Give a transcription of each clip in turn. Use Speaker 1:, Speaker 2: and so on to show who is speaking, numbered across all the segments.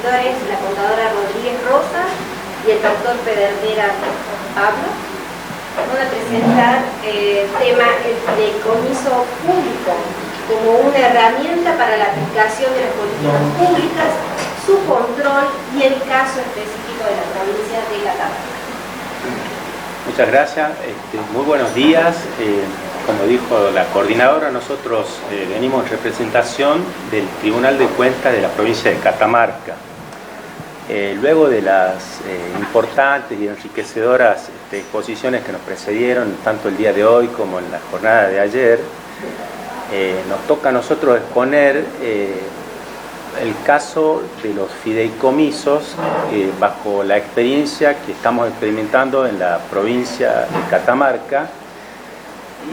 Speaker 1: expositores, la contadora Rodríguez Rosa y el doctor Pedernera Pablo. Vamos a presentar el tema el fideicomiso público como una herramienta para la aplicación de las políticas públicas, su control y el caso específico de la provincia de Catamarca.
Speaker 2: Muchas gracias, muy buenos días. Como dijo la coordinadora, nosotros venimos en representación del Tribunal de Cuentas de la provincia de Catamarca. Luego de las importantes y enriquecedoras exposiciones que nos precedieron, tanto el día de hoy como en la jornada de ayer, nos toca a nosotros exponer el caso de los fideicomisos bajo la experiencia que estamos experimentando en la provincia de Catamarca.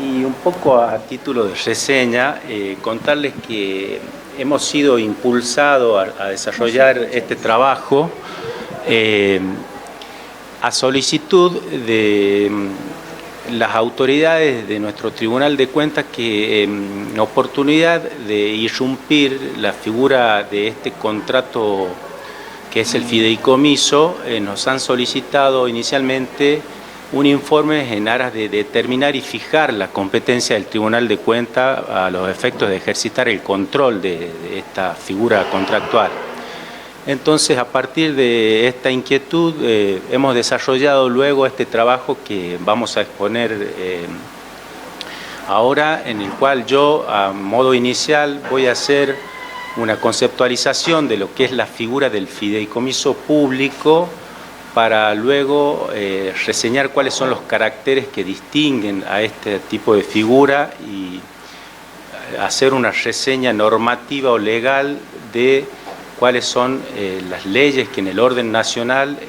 Speaker 2: Y un poco a título de reseña, contarles que hemos sido impulsados a desarrollar este trabajo a solicitud de las autoridades de nuestro Tribunal de Cuentas que en oportunidad de irrumpir la figura de este contrato que es el fideicomiso, nos han solicitado inicialmente un informe en aras de determinar y fijar la competencia del Tribunal de Cuentas a los efectos de ejercitar el control de esta figura contractual. Entonces, a partir de esta inquietud, hemos desarrollado luego este trabajo que vamos a exponer ahora, en el cual yo, a modo inicial, voy a hacer una conceptualización de lo que es la figura del fideicomiso público, para luego reseñar cuáles son los caracteres que distinguen a este tipo de figura y hacer una reseña normativa o legal de cuáles son las leyes que en el orden nacional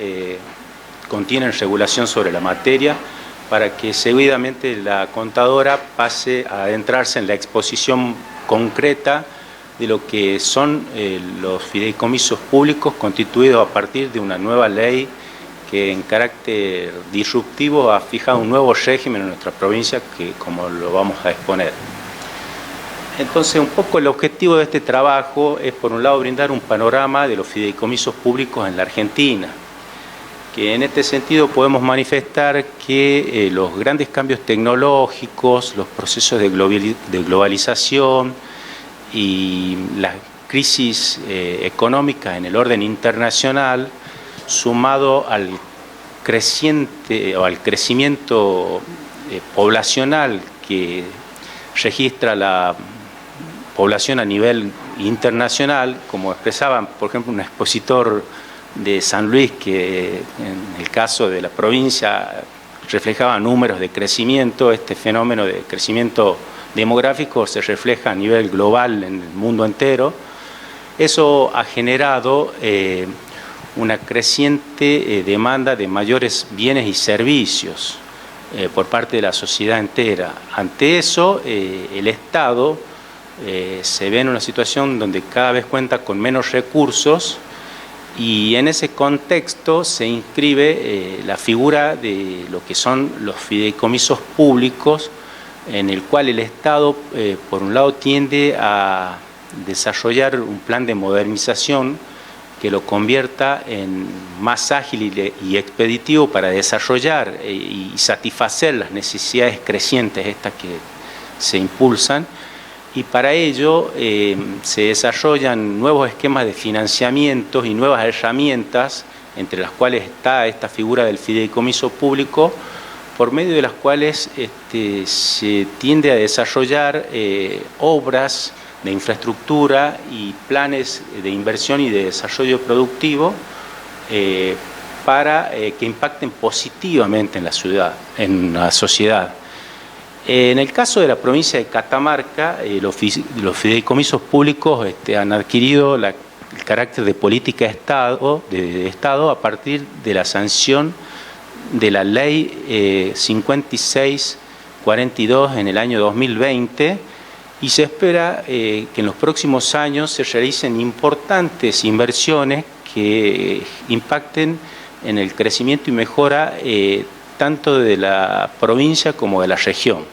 Speaker 2: contienen regulación sobre la materia, para que seguidamente la contadora pase a adentrarse en la exposición concreta de lo que son los fideicomisos públicos constituidos a partir de una nueva ley que en carácter disruptivo ha fijado un nuevo régimen en nuestra provincia, que como lo vamos a exponer. Entonces, un poco el objetivo de este trabajo es, por un lado, brindar un panorama de los fideicomisos públicos en la Argentina, que en este sentido podemos manifestar que los grandes cambios tecnológicos, los procesos de globalización y la crisis económica en el orden internacional, sumado al crecimiento poblacional que registra la población a nivel internacional, como expresaba, por ejemplo, un expositor de San Luis, que en el caso de la provincia reflejaba números de crecimiento. Este fenómeno de crecimiento demográfico se refleja a nivel global en el mundo entero. Eso ha generado una creciente demanda de mayores bienes y servicios por parte de la sociedad entera. Ante eso, el Estado se ve en una situación donde cada vez cuenta con menos recursos, y en ese contexto se inscribe la figura de lo que son los fideicomisos públicos, en el cual el Estado, por un lado, tiende a desarrollar un plan de modernización que lo convierta en más ágil y expeditivo para desarrollar y satisfacer las necesidades crecientes estas que se impulsan, y para ello se desarrollan nuevos esquemas de financiamiento y nuevas herramientas, entre las cuales está esta figura del fideicomiso público, por medio de las cuales se tiende a desarrollar obras de infraestructura y planes de inversión y de desarrollo productivo para que impacten positivamente en la ciudad, en la sociedad. En el caso de la provincia de Catamarca, los fideicomisos públicos han adquirido el carácter de política de Estado a partir de la sanción de la Ley 5642 en el año 2020, y se espera que en los próximos años se realicen importantes inversiones que impacten en el crecimiento y mejora tanto de la provincia como de la región.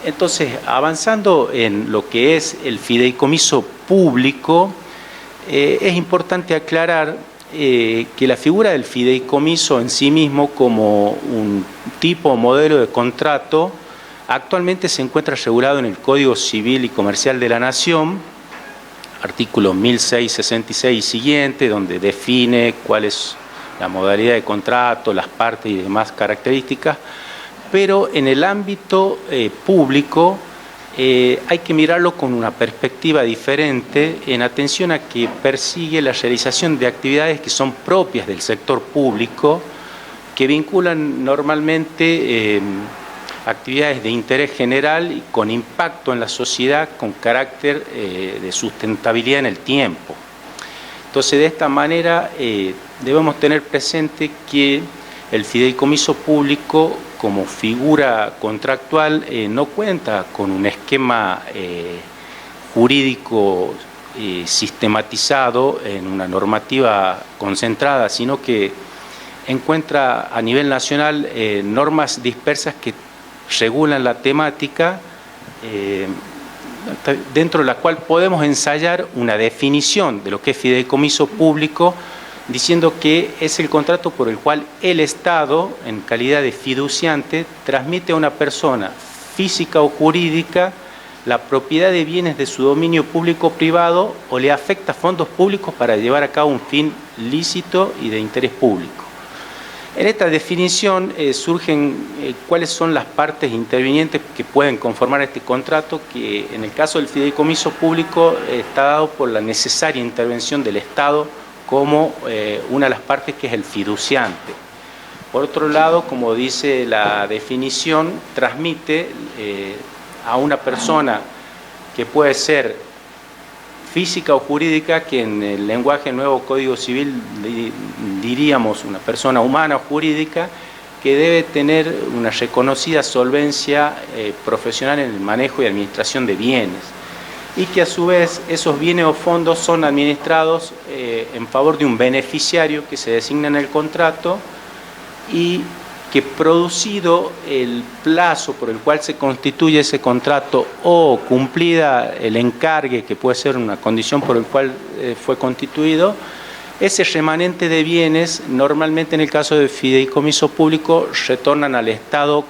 Speaker 2: Entonces, avanzando en lo que es el fideicomiso público, es importante aclarar que la figura del fideicomiso en sí mismo como un tipo o modelo de contrato actualmente se encuentra regulado en el Código Civil y Comercial de la Nación, artículo 1666 y siguiente, donde define cuál es la modalidad de contrato, las partes y demás características, pero en el ámbito público hay que mirarlo con una perspectiva diferente en atención a que persigue la realización de actividades que son propias del sector público, que vinculan normalmente actividades de interés general y con impacto en la sociedad con carácter de sustentabilidad en el tiempo. Entonces, de esta manera debemos tener presente que el fideicomiso público como figura contractual no cuenta con un esquema jurídico sistematizado en una normativa concentrada, sino que encuentra a nivel nacional normas dispersas que regulan la temática, dentro de la cual podemos ensayar una definición de lo que es fideicomiso público, diciendo que es el contrato por el cual el Estado, en calidad de fiduciante, transmite a una persona física o jurídica la propiedad de bienes de su dominio público o privado o le afecta fondos públicos para llevar a cabo un fin lícito y de interés público. En esta definición surgen cuáles son las partes intervinientes que pueden conformar este contrato, que en el caso del fideicomiso público está dado por la necesaria intervención del Estado como una de las partes, que es el fiduciante. Por otro lado, como dice la definición, transmite a una persona que puede ser física o jurídica, que en el lenguaje nuevo Código Civil diríamos una persona humana o jurídica, que debe tener una reconocida solvencia profesional en el manejo y administración de bienes, y que a su vez esos bienes o fondos son administrados en favor de un beneficiario que se designa en el contrato, y que, producido el plazo por el cual se constituye ese contrato o cumplida el encargue, que puede ser una condición por el cual fue constituido, ese remanente de bienes, normalmente en el caso de fideicomiso público, retornan al Estado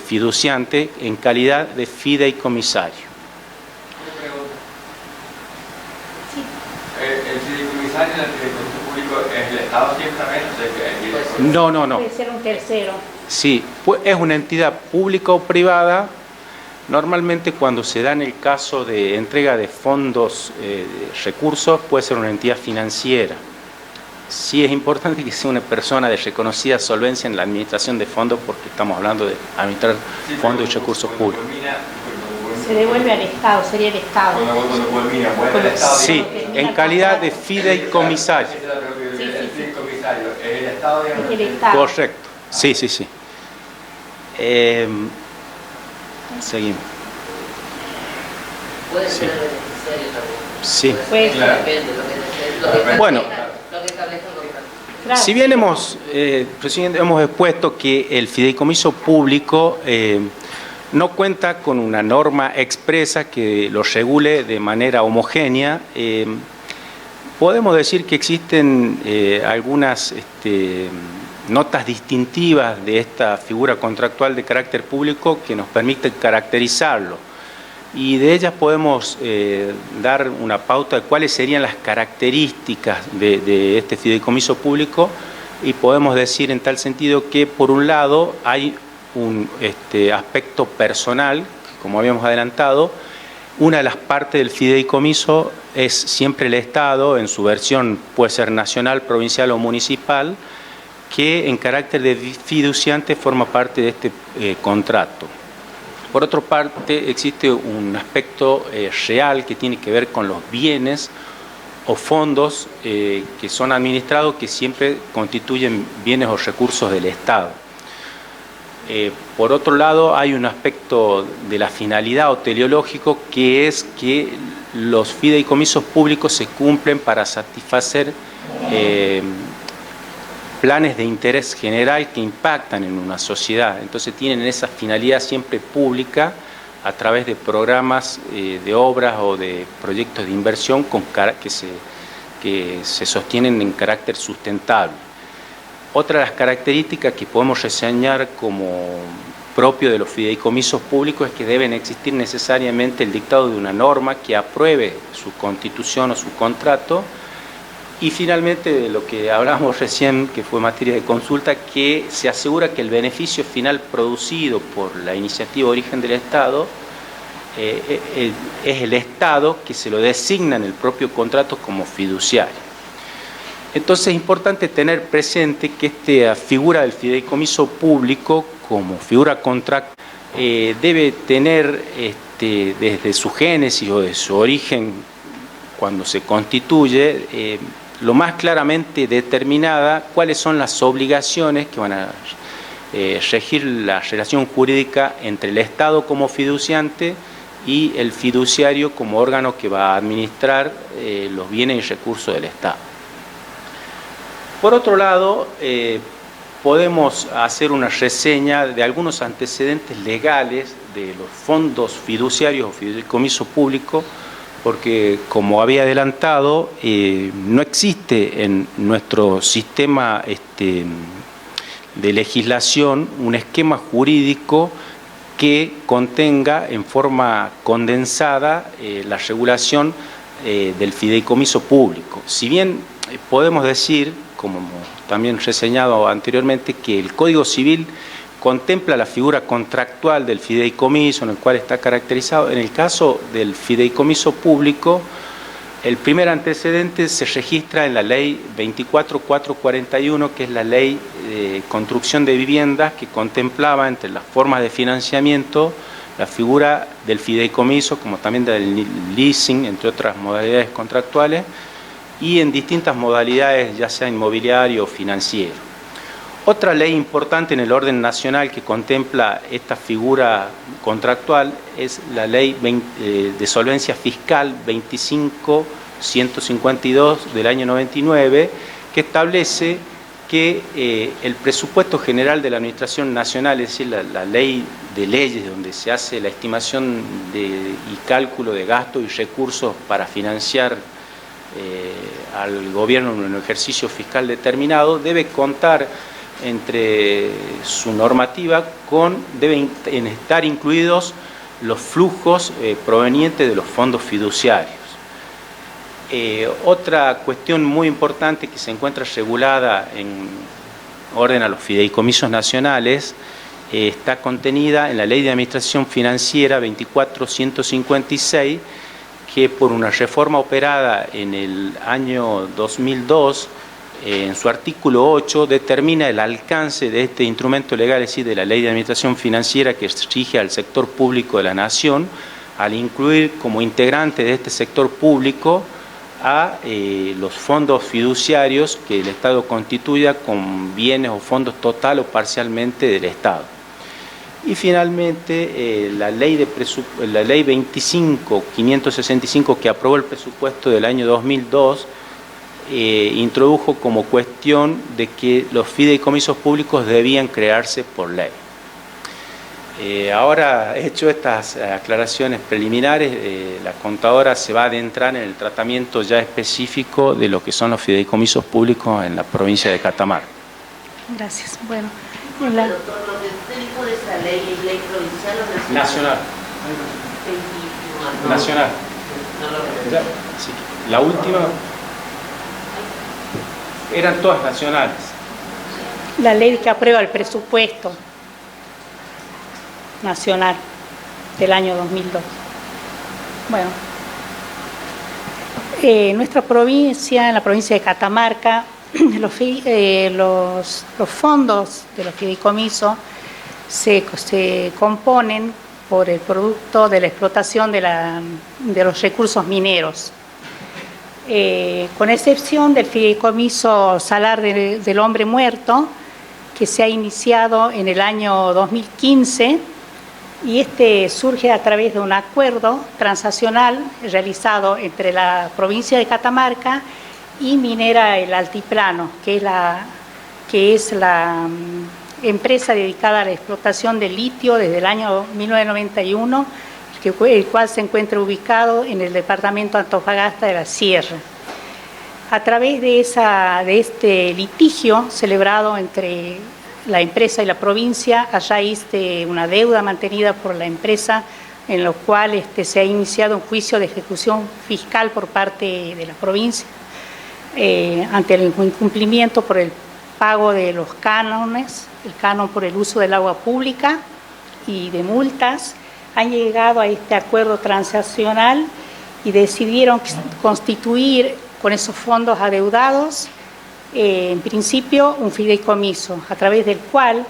Speaker 2: fiduciante en calidad de fideicomisario.
Speaker 3: ¿El fideicomisario en el fideicomiso público es el Estado siempre también?
Speaker 2: No.
Speaker 1: Puede ser un tercero.
Speaker 2: Sí, es una entidad pública o privada. Normalmente, cuando se da en el caso de entrega de fondos, recursos, puede ser una entidad financiera. Sí es importante que sea una persona de reconocida solvencia en la administración de fondos, porque estamos hablando de administrar fondos y recursos públicos.
Speaker 1: Se devuelve al Estado, sería el Estado.
Speaker 3: Cuando culmina, vuelve al Estado.
Speaker 2: Sí, en calidad de fideicomisario.
Speaker 3: El fideicomisario es el Estado, digamos.
Speaker 1: Es el Estado.
Speaker 2: Correcto. Sí. Seguimos.
Speaker 4: Puede ser beneficiario también.
Speaker 2: Sí.
Speaker 1: Puede ser.
Speaker 3: Claro.
Speaker 4: Depende de lo que
Speaker 2: Bueno.
Speaker 4: lo que establezca el contrato.
Speaker 1: Claro.
Speaker 2: Si bien hemos expuesto que el fideicomiso público no cuenta con una norma expresa que lo regule de manera homogénea, podemos decir que existen algunas notas distintivas de esta figura contractual de carácter público que nos permiten caracterizarlo. Y de ellas podemos dar una pauta de cuáles serían las características de este fideicomiso público, y podemos decir en tal sentido que, por un lado, hay un aspecto personal, como habíamos adelantado. Una de las partes del fideicomiso es siempre el Estado, en su versión puede ser nacional, provincial o municipal, que en carácter de fiduciante forma parte de este contrato. Por otra parte, existe un aspecto real que tiene que ver con los bienes o fondos que son administrados, que siempre constituyen bienes o recursos del Estado. Por otro lado, hay un aspecto de la finalidad o teleológico, que es que los fideicomisos públicos se cumplen para satisfacer planes de interés general que impactan en una sociedad. Entonces tienen esa finalidad siempre pública a través de programas de obras o de proyectos de inversión que se que se sostienen en carácter sustentable. Otra de las características que podemos reseñar como propio de los fideicomisos públicos es que deben existir necesariamente el dictado de una norma que apruebe su constitución o su contrato. Y finalmente, de lo que hablamos recién, que fue materia de consulta, que se asegura que el beneficio final producido por la iniciativa de origen del Estado es el Estado que se lo designa en el propio contrato como fiduciario. Entonces es importante tener presente que esta figura del fideicomiso público como figura contractual debe tener desde su génesis o de su origen cuando se constituye lo más claramente determinada cuáles son las obligaciones que van a regir la relación jurídica entre el Estado como fiduciante y el fiduciario como órgano que va a administrar los bienes y recursos del Estado. Por otro lado, podemos hacer una reseña de algunos antecedentes legales de los fondos fiduciarios o fideicomiso público, porque, como había adelantado, no existe en nuestro sistema de legislación un esquema jurídico que contenga en forma condensada la regulación del fideicomiso público. Si bien podemos decir, como también reseñado anteriormente, que el Código Civil contempla la figura contractual del fideicomiso en el cual está caracterizado. En el caso del fideicomiso público, el primer antecedente se registra en la ley 24.441, que es la ley de construcción de viviendas, que contemplaba entre las formas de financiamiento la figura del fideicomiso, como también del leasing, entre otras modalidades contractuales, y en distintas modalidades, ya sea inmobiliario o financiero. Otra ley importante en el orden nacional que contempla esta figura contractual es la Ley de Solvencia Fiscal 25.152 del año 99, que establece que el presupuesto general de la Administración Nacional, es decir, la ley de leyes donde se hace la estimación y cálculo de gastos y recursos para financiar al gobierno en un ejercicio fiscal determinado, debe contar entre su normativa deben estar incluidos los flujos provenientes de los fondos fiduciarios. Otra cuestión muy importante que se encuentra regulada en orden a los fideicomisos nacionales está contenida en la Ley de Administración Financiera 24.156, que por una reforma operada en el año 2002, en su artículo 8, determina el alcance de este instrumento legal, es decir, de la Ley de Administración Financiera que rige al sector público de la Nación, al incluir como integrante de este sector público a los fondos fiduciarios que el Estado constituya con bienes o fondos total o parcialmente del Estado. Y finalmente, la ley 25.565, que aprobó el presupuesto del año 2002, introdujo como cuestión de que los fideicomisos públicos debían crearse por ley. Ahora, hecho estas aclaraciones preliminares, la contadora se va a adentrar en el tratamiento ya específico de lo que son los fideicomisos públicos en la provincia de Catamarca.
Speaker 5: Gracias. Bueno,
Speaker 4: Doctor, lo que usted dijo de esa ley, ¿es ley provincial o nacional?
Speaker 2: Nacional. Nacional. Ya, sí. La última eran todas nacionales.
Speaker 5: la ley que aprueba el presupuesto nacional del año 2002. Bueno, nuestra provincia, en la provincia de Catamarca, los fondos de los fideicomisos se componen por el producto de la explotación de los recursos mineros. Con excepción del fideicomiso Salar del Hombre Muerto, que se ha iniciado en el año 2015, y este surge a través de un acuerdo transaccional realizado entre la provincia de Catamarca y Minera El Altiplano, que es la empresa dedicada a la explotación de litio desde el año 1991, el cual se encuentra ubicado en el departamento Antofagasta de la Sierra. A través de este litigio celebrado entre la empresa y la provincia, allá existe una deuda mantenida por la empresa, en lo cual se ha iniciado un juicio de ejecución fiscal por parte de la provincia ante el incumplimiento por el pago de los cánones, el canon por el uso del agua pública y de multas. Han llegado a este acuerdo transaccional y decidieron constituir con esos fondos adeudados, en principio, un fideicomiso, a través del cual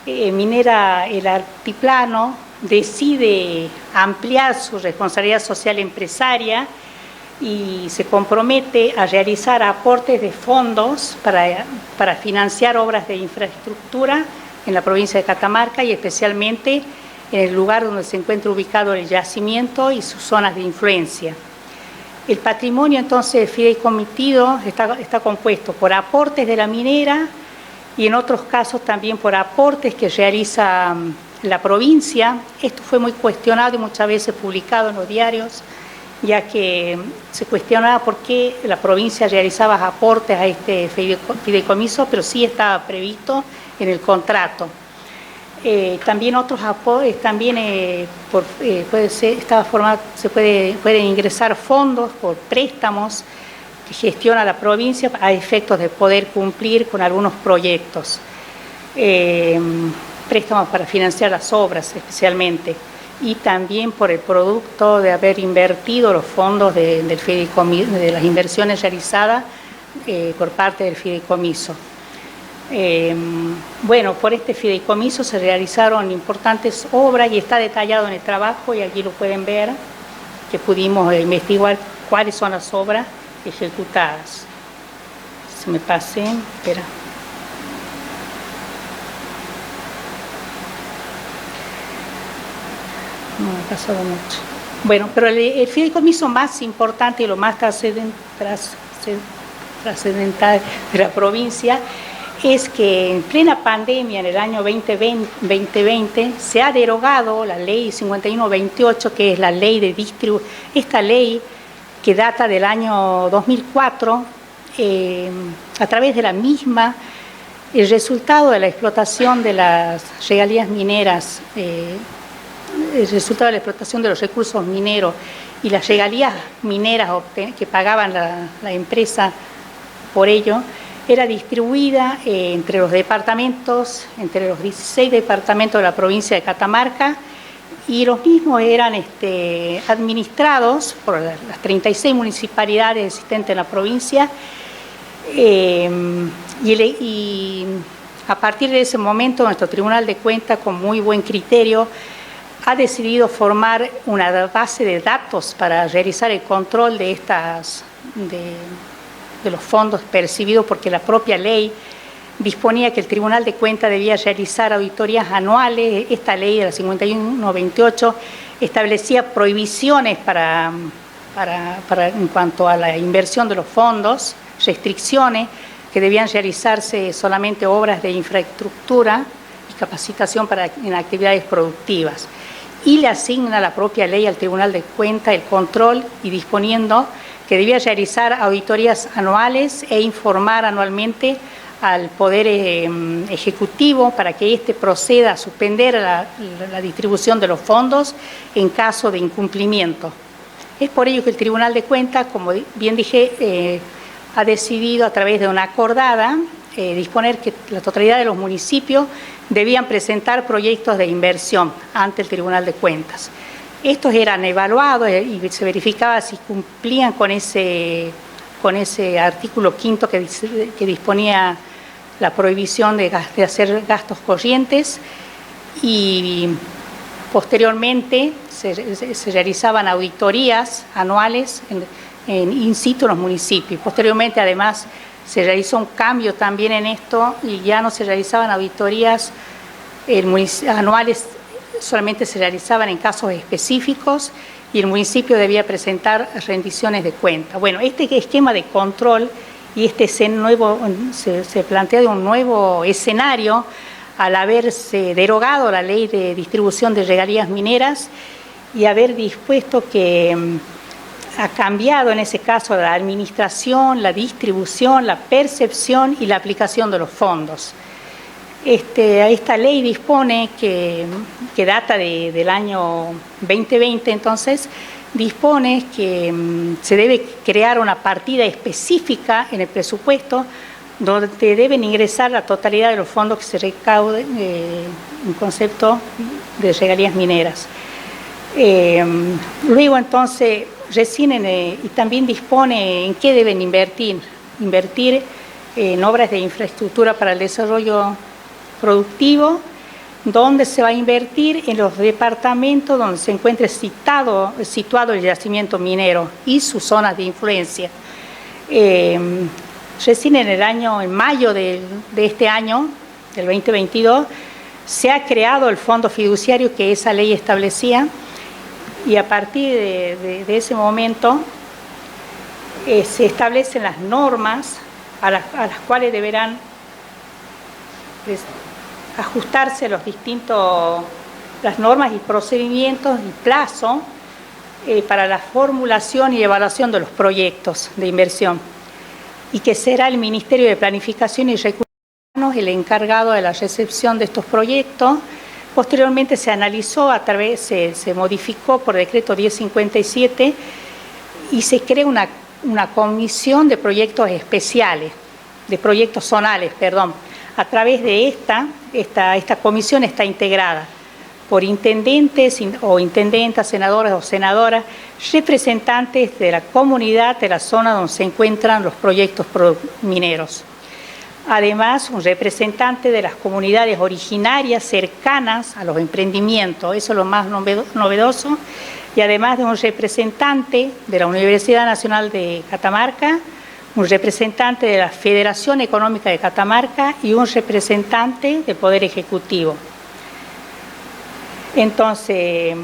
Speaker 5: Minera El Altiplano decide ampliar su responsabilidad social empresaria y se compromete a realizar aportes de fondos para financiar obras de infraestructura en la provincia de Catamarca y especialmente en el lugar donde se encuentra ubicado el yacimiento y sus zonas de influencia. El patrimonio entonces fideicomitido está compuesto por aportes de la minera y en otros casos también por aportes que realiza la provincia. Esto fue muy cuestionado y muchas veces publicado en los diarios, ya que se cuestionaba por qué la provincia realizaba aportes a este fideicomiso, pero sí estaba previsto en el contrato. También otros aportes, también pueden ingresar fondos por préstamos que gestiona la provincia a efectos de poder cumplir con algunos proyectos. Préstamos para financiar las obras especialmente, y también por el producto de haber invertido los fondos de las inversiones realizadas por parte del fideicomiso. Bueno, por este fideicomiso se realizaron importantes obras y está detallado en el trabajo, y aquí lo pueden ver, que pudimos investigar cuáles son las obras ejecutadas. Se me pasé, espera. No ha pasado mucho. Bueno, pero el fideicomiso más importante y lo más trascendental de la provincia es que en plena pandemia, en el año 2020, se ha derogado la ley 5128, que es la ley de distribución. Esta ley, que data del año 2004, a través de la misma, el resultado de la explotación de las regalías mineras, el resultado de la explotación de los recursos mineros y las regalías mineras que pagaban la empresa por ello, era distribuida entre los departamentos, entre los 16 departamentos de la provincia de Catamarca, y los mismos eran administrados por las 36 municipalidades existentes en la provincia, y a partir de ese momento nuestro Tribunal de Cuentas, con muy buen criterio, ha decidido formar una base de datos para realizar el control de los fondos percibidos, porque la propia ley disponía que el Tribunal de Cuentas debía realizar auditorías anuales. Esta ley de la 5128 establecía prohibiciones en cuanto a la inversión de los fondos, restricciones, que debían realizarse solamente obras de infraestructura y capacitación en actividades productivas. Y le asigna la propia ley al Tribunal de Cuentas el control, y disponiendo que debía realizar auditorías anuales e informar anualmente al Poder Ejecutivo para que éste proceda a suspender la distribución de los fondos en caso de incumplimiento. Es por ello que el Tribunal de Cuentas, como bien dije, ha decidido, a través de una acordada, disponer que la totalidad de los municipios debían presentar proyectos de inversión ante el Tribunal de Cuentas. Estos eran evaluados y se verificaba si cumplían con ese artículo 5 que disponía la prohibición de hacer gastos corrientes, y posteriormente se realizaban auditorías anuales en in situ en los municipios. Posteriormente, además, se realizó un cambio también en esto, y ya no se realizaban auditorías anuales, solamente se realizaban en casos específicos, y el municipio debía presentar rendiciones de cuenta. Bueno, este esquema de control y se plantea de un nuevo escenario al haberse derogado la ley de distribución de regalías mineras y haber dispuesto que ha cambiado en ese caso la administración, la distribución, la percepción y la aplicación de los fondos. Esta ley dispone que data del año 2020, entonces, dispone que se debe crear una partida específica en el presupuesto donde deben ingresar la totalidad de los fondos que se recauden en concepto de regalías mineras. Luego, entonces, recién y también dispone en qué deben invertir en obras de infraestructura para el desarrollo productivo, donde se va a invertir en los departamentos donde se encuentre situado el yacimiento minero y sus zonas de influencia. Recién en mayo de este año, del 2022, se ha creado el fondo fiduciario que esa ley establecía, y a partir de ese momento se establecen las normas a las cuales deberán ajustarse las normas y procedimientos y plazo para la formulación y evaluación de los proyectos de inversión, y que será el Ministerio de Planificación y Recursos Humanos el encargado de la recepción de estos proyectos. Posteriormente se analizó se modificó por decreto 1057 y se crea una comisión de proyectos especiales, de proyectos zonales, perdón. A través de esta comisión está integrada por intendentes o intendentas, senadores o senadoras, representantes de la comunidad de la zona donde se encuentran los proyectos mineros. Además, un representante de las comunidades originarias cercanas a los emprendimientos, eso es lo más novedoso, y además de un representante de la Universidad Nacional de Catamarca, un representante de la Federación Económica de Catamarca y un representante del Poder Ejecutivo. Entonces,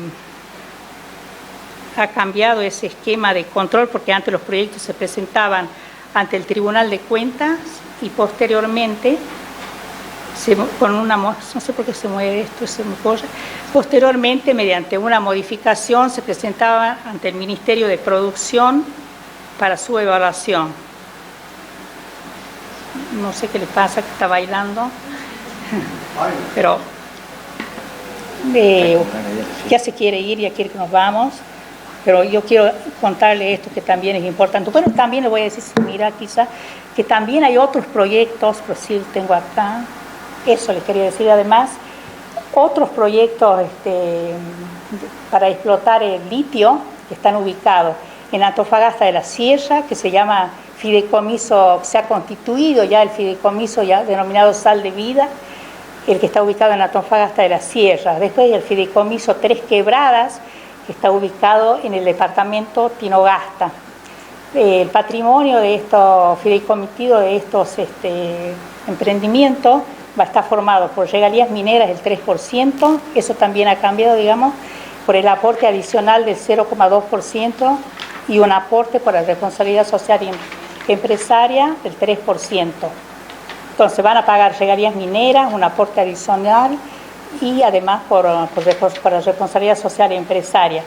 Speaker 5: ha cambiado ese esquema de control, porque antes los proyectos se presentaban ante el Tribunal de Cuentas y posteriormente, no sé por qué se mueve esto, posteriormente, mediante una modificación, se presentaban ante el Ministerio de Producción para su evaluación. No sé qué le pasa, que está bailando, pero ya se quiere ir, ya quiere que nos vamos, pero yo quiero contarle esto que también es importante. Bueno, también le voy a decir, mira, quizá, que también hay otros proyectos, pues sí, tengo acá, eso les quería decir, además, otros proyectos para explotar el litio que están ubicados en Antofagasta de la Sierra, que se llama fideicomiso, se ha constituido ya el fideicomiso ya denominado Sal de Vida, el que está ubicado en Antofagasta de la Sierra. Después hay el fideicomiso Tres Quebradas, que está ubicado en el departamento Tinogasta. El patrimonio de estos fideicomisos, de estos emprendimientos, va a estar formado por regalías mineras del 3%, eso también ha cambiado, digamos, por el aporte adicional del 0,2% y un aporte por la responsabilidad social empresaria del 3%. Entonces van a pagar regalías mineras, un aporte adicional y además por la responsabilidad social empresaria.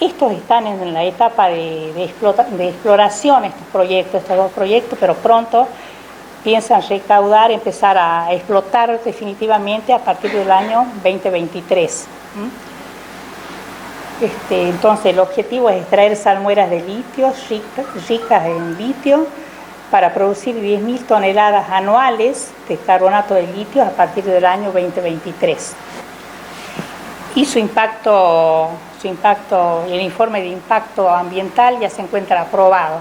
Speaker 5: Estos están en la etapa de exploración, estos dos proyectos, pero pronto piensan recaudar, empezar a explotar definitivamente a partir del año 2023. Entonces el objetivo es extraer salmueras de litio, ricas en litio, para producir 10.000 toneladas anuales de carbonato de litio a partir del año 2023. Y su impacto, el informe de impacto ambiental ya se encuentra aprobado.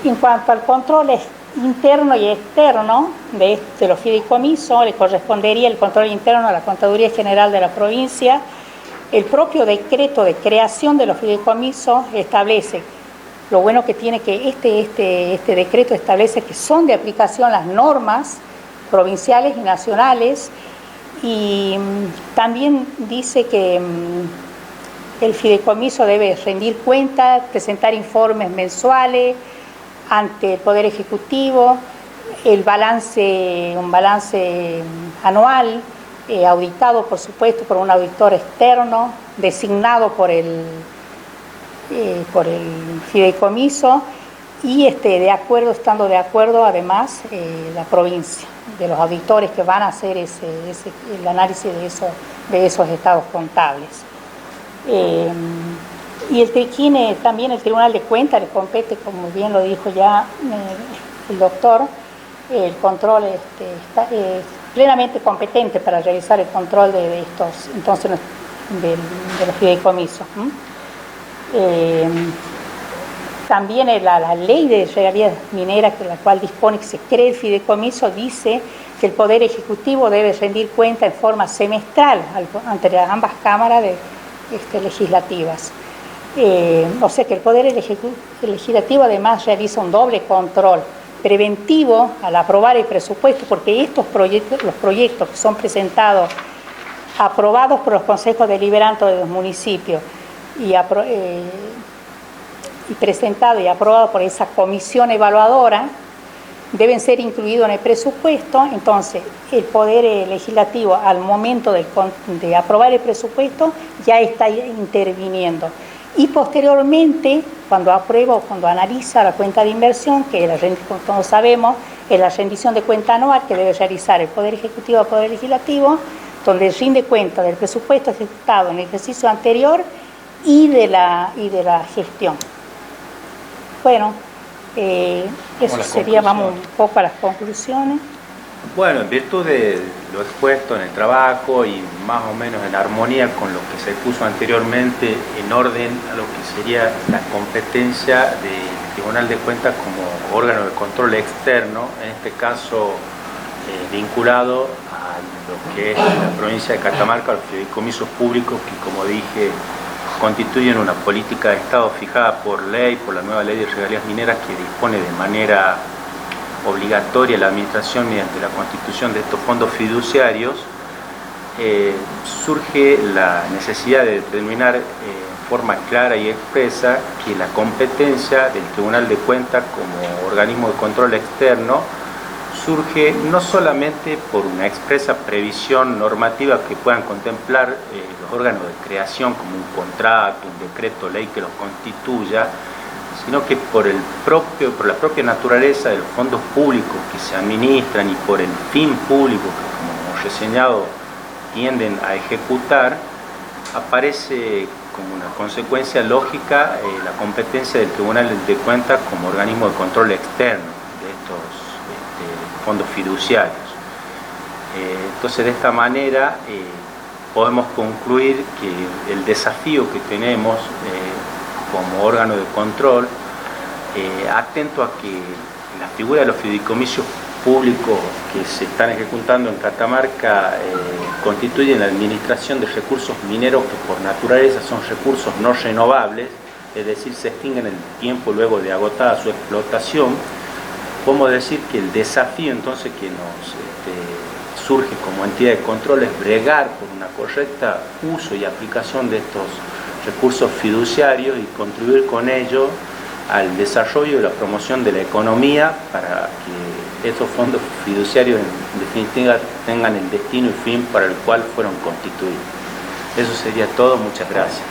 Speaker 5: En cuanto al control interno y externo de los fideicomisos, le correspondería el control interno a la Contaduría General de la provincia. El propio decreto de creación de los fideicomisos establece, lo bueno que tiene que este decreto establece que son de aplicación las normas provinciales y nacionales, y también dice que el fideicomiso debe rendir cuentas, presentar informes mensuales ante el Poder Ejecutivo, un balance anual, auditado por supuesto por un auditor externo, designado por por el fideicomiso y estando de acuerdo además la provincia, de los auditores que van a hacer el análisis de esos estados contables. Y también el Tribunal de Cuentas le compete, como bien lo dijo ya el doctor, el control está plenamente competente para realizar el control de estos, entonces, de los fideicomisos. También la ley de regalías mineras, la cual dispone que se cree el fideicomiso, dice que el Poder Ejecutivo debe rendir cuenta en forma semestral ante ambas cámaras legislativas. O sea que el Poder Legislativo además realiza un doble control preventivo al aprobar el presupuesto, porque los proyectos que son presentados, aprobados por los consejos deliberantes de los municipios y presentados y aprobados por esa comisión evaluadora, deben ser incluidos en el presupuesto. Entonces, el Poder Legislativo, al momento de aprobar el presupuesto, ya está interviniendo. Y posteriormente, cuando aprueba o cuando analiza la cuenta de inversión, que como todos sabemos, es la rendición de cuenta anual que debe realizar el Poder Ejecutivo al Poder Legislativo, donde rinde cuenta del presupuesto ejecutado en el ejercicio anterior y de la gestión. Bueno, eso sería, vamos un poco a las conclusiones.
Speaker 2: Bueno, en virtud de lo expuesto en el trabajo y más o menos en armonía con lo que se puso anteriormente, en orden a lo que sería la competencia del Tribunal de Cuentas como órgano de control externo, en este caso vinculado a lo que es la provincia de Catamarca, los fideicomisos públicos que, como dije, constituyen una política de Estado fijada por ley, por la nueva ley de regalías mineras, que dispone de manera obligatoria la administración mediante la constitución de estos fondos fiduciarios. Surge la necesidad de determinar en forma clara y expresa que la competencia del Tribunal de Cuentas como organismo de control externo surge no solamente por una expresa previsión normativa que puedan contemplar los órganos de creación como un contrato, un decreto ley que los constituya, sino que por la propia naturaleza de los fondos públicos que se administran y por el fin público que, como hemos reseñado, tienden a ejecutar, aparece como una consecuencia lógica la competencia del Tribunal de Cuentas como organismo de control externo de estos fondos fiduciarios. Entonces, de esta manera podemos concluir que el desafío que tenemos como órgano de control, atento a que la figura de los fideicomisos públicos que se están ejecutando en Catamarca constituyen la administración de recursos mineros que por naturaleza son recursos no renovables, es decir, se extinguen en el tiempo luego de agotada su explotación. Podemos decir que el desafío entonces que nos surge como entidad de control es bregar por una correcta uso y aplicación de estos recursos fiduciarios y contribuir con ello al desarrollo y la promoción de la economía para que estos fondos fiduciarios en definitiva tengan el destino y fin para el cual fueron constituidos. Eso sería todo, muchas gracias.